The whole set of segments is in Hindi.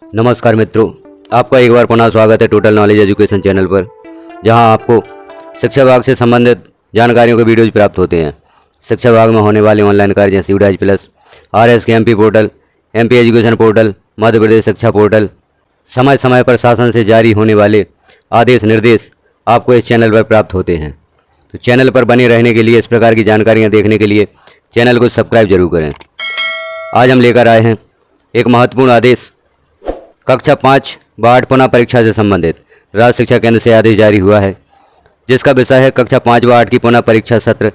नमस्कार मित्रों, आपका एक बार पुनः स्वागत है टोटल नॉलेज एजुकेशन चैनल पर, जहां आपको शिक्षा विभाग से संबंधित जानकारियों के वीडियोज प्राप्त होते हैं। शिक्षा विभाग में होने वाले ऑनलाइन कार्य जैसे यूडाइज प्लस, RS के MP portal, MP education portal, Madhya Pradesh शिक्षा पोर्टल, समय समय पर शासन से जारी होने वाले आदेश निर्देश आपको इस चैनल पर प्राप्त होते हैं। तो चैनल पर बने रहने के लिए, इस प्रकार की जानकारियाँ देखने के लिए चैनल को सब्सक्राइब जरूर करें। आज हम लेकर आए हैं एक महत्वपूर्ण आदेश। कक्षा 5 व 8 पुनः परीक्षा से संबंधित राज्य शिक्षा केंद्र से आदेश जारी हुआ है, जिसका विषय है कक्षा 5 व 8 की पुनः परीक्षा सत्र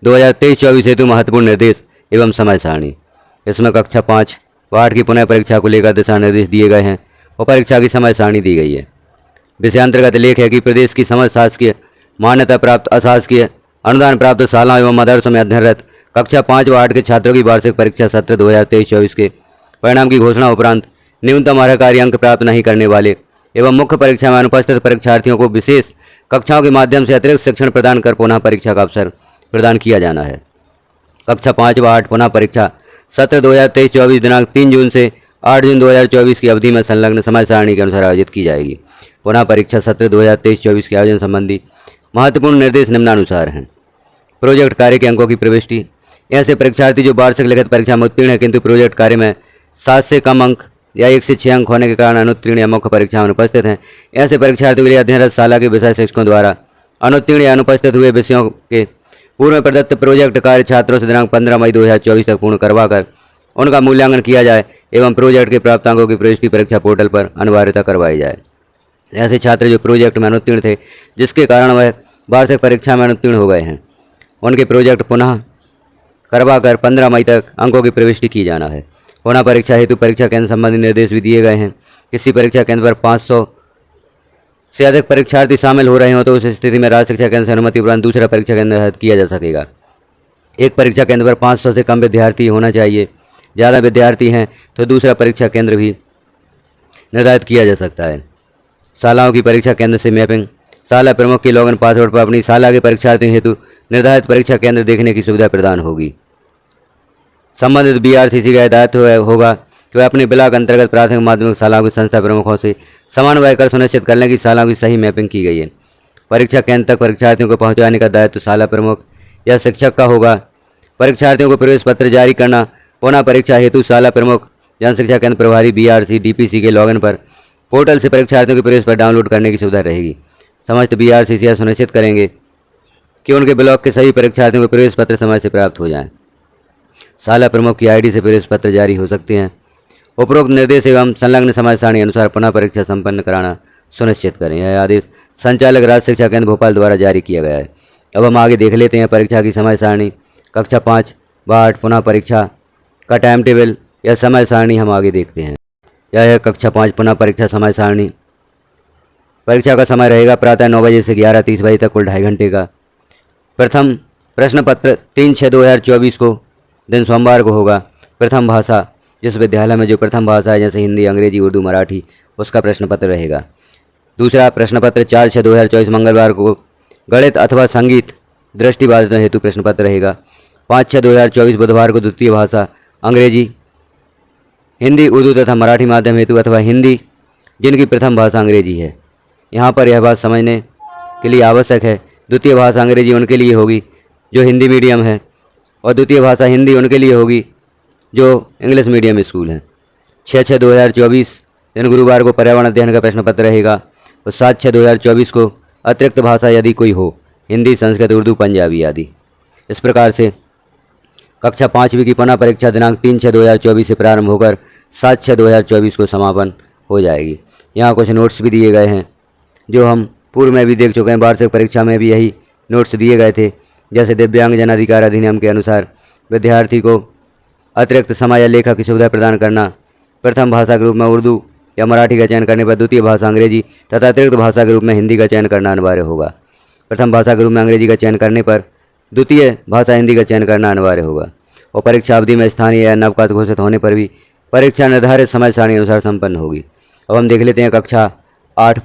2023-24 हेतु महत्वपूर्ण निर्देश एवं समय सारणी। इसमें कक्षा 5 व 8 की पुनः परीक्षा को लेकर दिशा निर्देश दिए गए हैं और परीक्षा की समय सारणी दी गई है। विषयांतर्गत लेख है कि प्रदेश की समस्त शासकीय मान्यता प्राप्त, अशासकीय अनुदान प्राप्त शालाओं एवं मदरसों में अध्ययनरत कक्षा 5 व 8 के छात्रों की वार्षिक परीक्षा सत्र 2023-24 के परिणाम की घोषणा उपरांत न्यूनतम अर्हकारी अंक प्राप्त नहीं करने वाले एवं मुख्य परीक्षा में अनुपस्थित परीक्षार्थियों को विशेष कक्षाओं के माध्यम से अतिरिक्त शिक्षण प्रदान कर पुनः परीक्षा का अवसर प्रदान किया जाना है। कक्षा 5 व 8 पुनः परीक्षा सत्र 2023-24 दिनांक 3 जून से 8 जून 2024 की अवधि में संलग्न समय सारणी के अनुसार आयोजित की जाएगी। पुनः परीक्षा सत्र 2023-24 के आयोजन संबंधी महत्वपूर्ण निर्देश निम्नानुसार हैं। प्रोजेक्ट कार्य के अंकों की प्रविष्टि। ऐसे परीक्षार्थी जो वार्षिक लिखित परीक्षा में उत्तीर्ण है किंतु प्रोजेक्ट कार्य में 7 से कम अंक या 1 से 6 अंक होने के कारण अनुत्तीर्ण या मुख्य परीक्षा में अनुपस्थित हैं, ऐसे परीक्षार्थियों के लिए अध्ययनरत शाला के विषय शिक्षकों द्वारा अनुत्तीर्ण या अनुपस्थित हुए विषयों के पूर्व में प्रदत्त प्रोजेक्ट कार्य छात्रों से दिनांक 15 मई 2024 तक पूर्ण करवाकर उनका मूल्यांकन किया जाए एवं प्रोजेक्ट के प्राप्तांकों की प्रविष्टि परीक्षा पोर्टल पर अनिवार्यता करवाई जाए। ऐसे छात्र जो प्रोजेक्ट में अनुत्तीर्ण थे, जिसके कारण वह वार्षिक परीक्षा में अनुत्तीर्ण हो गए हैं, उनके प्रोजेक्ट पुनः करवाकर 15 मई तक अंकों की प्रविष्टि की जाना है। पुनः परीक्षा हेतु परीक्षा केंद्र संबंधी निर्देश भी दिए गए हैं। किसी परीक्षा केंद्र पर 500 से अधिक परीक्षार्थी शामिल हो रहे हो तो उस स्थिति में राज्य शिक्षा केंद्र से अनुमति उपरांत दूसरा परीक्षा केंद्र निर्धारित किया जा सकेगा। एक परीक्षा केंद्र पर 500 से कम विद्यार्थी होना चाहिए। ज़्यादा विद्यार्थी हैं तो दूसरा परीक्षा केंद्र भी निर्धारित किया जा सकता है। शालाओं की परीक्षा केंद्र से मैपिंग। शाला प्रमुख के लॉगिन पासवर्ड पर अपनी शाला के परीक्षार्थियों हेतु निर्धारित परीक्षा केंद्र देखने की सुविधा प्रदान होगी। संबंधित BRCC का दायित्व होगा कि वह अपने ब्लॉक अंतर्गत प्राथमिक माध्यमिक शालाओं के संस्था प्रमुखों से समन्वय कर सुनिश्चित कर लें कि शालाओं की सही मैपिंग की गई है। परीक्षा केंद्र तक परीक्षार्थियों को पहुंचाने का दायित्व शाला प्रमुख या शिक्षक का होगा। परीक्षार्थियों को प्रवेश पत्र जारी करना। पुनः परीक्षा हेतु शाला प्रमुख जन शिक्षा केंद्र प्रभारी BRC DPC के लॉगिन पर पोर्टल से परीक्षार्थियों के प्रवेश पर डाउनलोड करने की सुविधा रहेगी। समस्त BRCC यह सुनिश्चित करेंगे कि उनके ब्लॉक के सभी परीक्षार्थियों को प्रवेश पत्र समय से प्राप्त हो जाएं। शाला प्रमुख की ID से प्रवेश पत्र जारी हो सकते हैं। उपरोक्त निर्देश एवं संलग्न समय सारणी अनुसार पुनः परीक्षा संपन्न कराना सुनिश्चित करें। यह आदेश संचालक राज्य शिक्षा केंद्र भोपाल द्वारा जारी किया गया है। अब हम आगे देख लेते हैं परीक्षा की समय सारणी। कक्षा 5 व 8 पुनः परीक्षा का टाइम टेबल या समय सारणी हम आगे देखते हैं। यह है कक्षा 5 पुनः परीक्षा समय सारणी। परीक्षा का समय रहेगा प्रातः 9 बजे से 11:30 बजे तक, कुल 2.5 घंटे का। प्रथम प्रश्न पत्र 3/6/2024 को दिन सोमवार को होगा। प्रथम भाषा, जिस विद्यालय में जो प्रथम भाषा है जैसे हिंदी, अंग्रेजी, उर्दू, मराठी, उसका प्रश्न पत्र रहेगा। दूसरा प्रश्न पत्र 4/6/2024 मंगलवार को गणित अथवा संगीत दृष्टिबाधितों हेतु प्रश्न पत्र रहेगा। 5/6/2024 बुधवार को द्वितीय भाषा अंग्रेजी, हिंदी, उर्दू तथा मराठी माध्यम हेतु अथवा हिंदी जिनकी प्रथम भाषा अंग्रेजी है। यहाँ पर यह बात समझने के लिए आवश्यक है, द्वितीय भाषा अंग्रेजी उनके लिए होगी जो हिंदी मीडियम है और द्वितीय भाषा हिंदी उनके लिए होगी जो इंग्लिश मीडियम स्कूल हैं। 6/6/2024 दिन गुरुवार को पर्यावरण अध्ययन का प्रश्न पत्र रहेगा और 7/6/2024 को अतिरिक्त भाषा यदि कोई हो, हिंदी, संस्कृत, उर्दू, पंजाबी आदि। इस प्रकार से कक्षा 5वीं की पुनः परीक्षा दिनांक 3/6/2024 से प्रारंभ होकर 7/6/2024 को समापन हो जाएगी। यहाँ कुछ नोट्स भी दिए गए हैं जो हम पूर्व में भी देख चुके हैं। वार्षिक परीक्षा में भी यही नोट्स दिए गए थे। जैसे दिव्यांग जन अधिकार अधिनियम के अनुसार विद्यार्थी को अतिरिक्त समय या लेखा की सुविधा प्रदान करना। प्रथम भाषा के रूप में उर्दू या मराठी का चयन करने पर द्वितीय भाषा अंग्रेजी तथा अतिरिक्त भाषा के रूप में हिंदी का चयन करना अनिवार्य होगा। प्रथम भाषा के रूप में अंग्रेजी का चयन करने पर द्वितीय भाषा हिंदी का चयन करना अनिवार्य होगा। और परीक्षा अवधि में स्थानीय या नवकाश घोषित होने पर भी परीक्षा निर्धारित समय सारणी अनुसार संपन्न होगी। अब हम देख लेते हैं कक्षा 8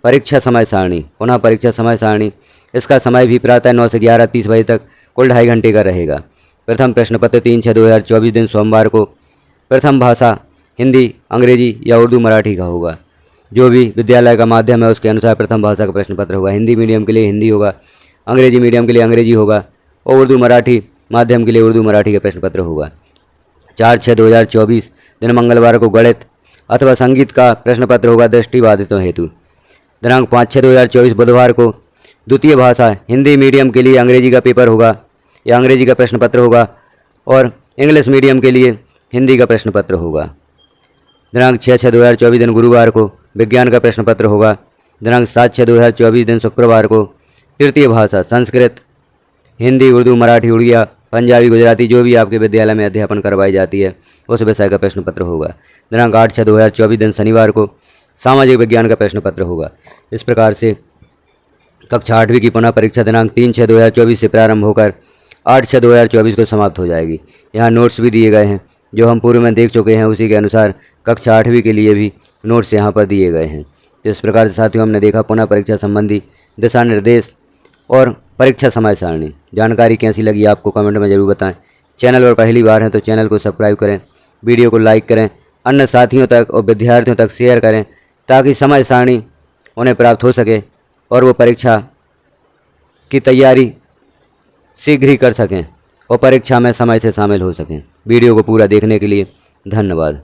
परीक्षा समय सारणी। पुनः परीक्षा समय सारणी, इसका समय भी प्रातः 9 से 11:30 बजे तक, कुल 2.5 घंटे का रहेगा। प्रथम प्रश्न पत्र 3/6/2024 दिन सोमवार को प्रथम भाषा हिंदी, अंग्रेजी या उर्दू मराठी का होगा। जो भी विद्यालय का माध्यम है उसके अनुसार प्रथम भाषा का प्रश्न पत्र होगा। हिंदी मीडियम के लिए हिंदी होगा, अंग्रेजी मीडियम के लिए अंग्रेजी होगा और उर्दू मराठी माध्यम के लिए उर्दू मराठी का प्रश्न पत्र होगा। 4/6/2024 दिन मंगलवार को गणित अथवा संगीत का प्रश्न पत्र होगा दृष्टिबाधितों हेतु। दिनांक 5/6/2024 बुधवार को द्वितीय भाषा हिंदी मीडियम के लिए अंग्रेजी का पेपर होगा या अंग्रेजी का प्रश्न पत्र होगा और इंग्लिश मीडियम के लिए हिंदी का प्रश्न पत्र होगा। दिनांक 6/6/2024 दिन गुरुवार को विज्ञान का प्रश्न पत्र होगा। दिनांक 7/6/2024 दिन शुक्रवार को तृतीय भाषा संस्कृत, हिंदी, उर्दू, मराठी, उड़िया, पंजाबी, गुजराती जो भी आपके विद्यालय में अध्यापन करवाई जाती है उस विषय का प्रश्न पत्र होगा। दिनांक 8/6/2024 दिन शनिवार को सामाजिक विज्ञान का प्रश्न पत्र होगा। इस प्रकार से कक्षा 8वीं की पुनः परीक्षा दिनांक 3/6/2024 से प्रारंभ होकर 8/6/2024 को समाप्त हो जाएगी। यहाँ नोट्स भी दिए गए हैं जो हम पूर्व में देख चुके हैं, उसी के अनुसार कक्षा 8वीं के लिए भी नोट्स यहाँ पर दिए गए हैं। तो इस प्रकार से साथियों हमने देखा पुनः परीक्षा संबंधी दिशा निर्देश और परीक्षा समय सारणी। जानकारी कैसी लगी आपको कमेंट में ज़रूर बताएं। चैनल पर पहली बार हैं तो चैनल को सब्सक्राइब करें, वीडियो को लाइक करें, अन्य साथियों तक और विद्यार्थियों तक शेयर करें ताकि समय सारणी उन्हें प्राप्त हो सके और वो परीक्षा की तैयारी शीघ्र ही कर सकें और परीक्षा में समय से शामिल हो सकें। वीडियो को पूरा देखने के लिए धन्यवाद।